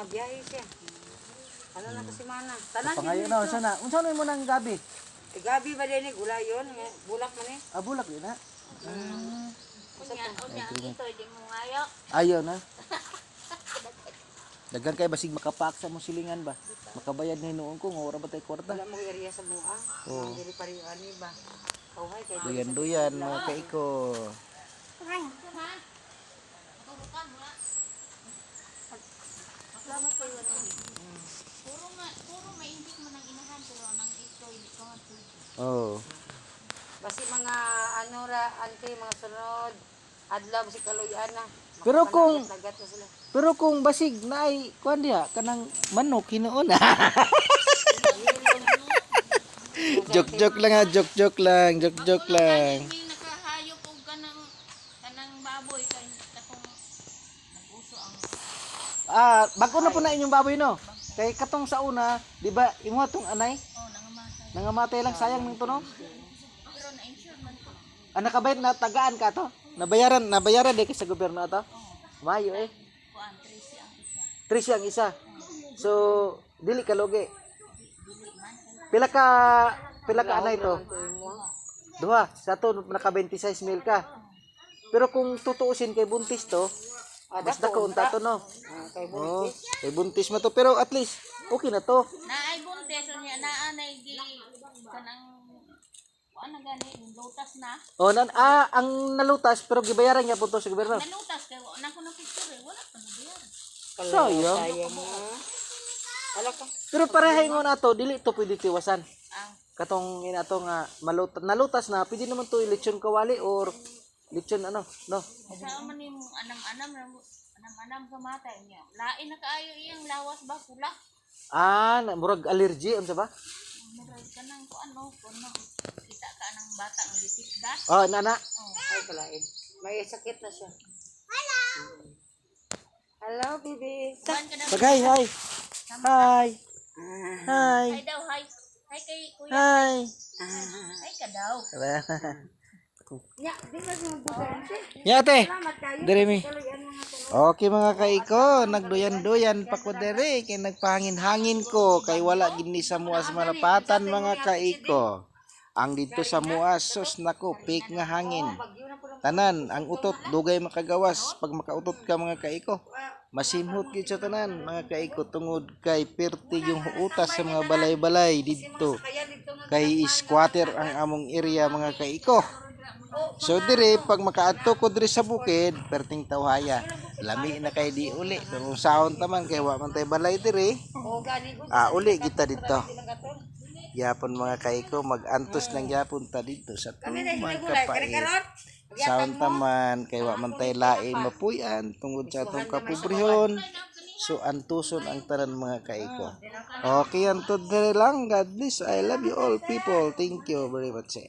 biyahe siya. Ano na kasi mana? Tanan Pangayo na sana. Unsa mo nang gabi? Gabi ba din gulay yun? Bulak man eh. Ah, bulak din na. Unya ito di mo ngayo. Ayaw na. Daghan kay basig makapaksa mo silingan ba? Makabayad na hinuon ko nga ora ba tay kwarta. Wala mo area sa mua. Oo. Dili pa rin ani ba? Kaway kay Duyan-duyan mga kaiko. Salamat kayo ano. Puro maindik man ang inahan pero nang ito hindi ko matulog. Oh. basi mga ano ra anti mga sunod adlaw si kaluyan na. Pero Nagat na sila. Pero kung basig na ay kuan diha kanang manok hinuon. Joke lang ha, joke lang. May nakahayop og kanang baboy kay katong naguso ang Ah, bago na po na inyong baboy no. Kay katong sa una, di ba imo tong anay? nangamatay. Nangamatay lang sayang nang tuno. Pero na-insure man to. Ang nakabayad na tagaan ka to. Nabayaran di kay sa gobyerno ato. Mayo eh. Kuan 13 ang isa. 3 ang isa. So, dili ka logi. Pila ka anay to? Duha. Sa to naka 26 mil ka. Pero kung tutuusin kay buntis to, mas dako unta to no. Kay Oh, kay buntis mo to pero at least okay na to. Naay buntes unya naanay gi kanang kuan na gani lutas na. Oh, ang nalutas pero gibayaran niya po to sa gobyerno. Nalutas kay wala ko na picture wala pa nabiyan. Sayang. Sayang na. Ala ka. Pero parehay mo na to, dili to pwede tiwasan. Ang Katong inato nga nalutas na, pwede naman to lechon kawali or lechon ano, no? sa man nimo anam sa mata niya. Lain na kaayo iyang lawas ba pula. Ah, murag allergy unsa ba? Murag kanang kuno kita ka nang bata ang gitikda. Oh, nana. Ay kalain. May sakit na siya. Hello, baby. Kuan ka na. Bagay, hi. Hi. Hi. Hi daw, hi. Hi kay kuya. Hi. Hi ka daw. Ya, di ba mo bukan siya? Yate. Salamat kayo. Diri mi. Kaluyan mga sunod. Okay mga kaiko, nagduyan-duyan pa ko dere kay nagpahangin-hangin ko kay wala gini sa muas malapatan mga kaiko. Ang dito sa muas sus nako pik nga hangin. Tanan ang utot dugay makagawas pag makautot ka mga kaiko. Masimhot gid sa tanan mga kaiko tungod kay perti yung utas sa mga balay-balay dito. Kay squatter ang among area mga kaiko. So dire pag makaadto ko dire sa bukid, perting tawhaya. Lami na kay di uli. Pero saon taman kay wa man tay balay dire. O gani ko. Uli kita dito. Yapon mga kaiko mag-antos lang yapon ta dito sa tumang kapait. Saon taman kay wa man tay lain mapuy-an tungod sa atong kapobrehon. So antuson ang tanan mga kaiko. Okay antud dire lang. God bless. I love you all people. Thank you very much.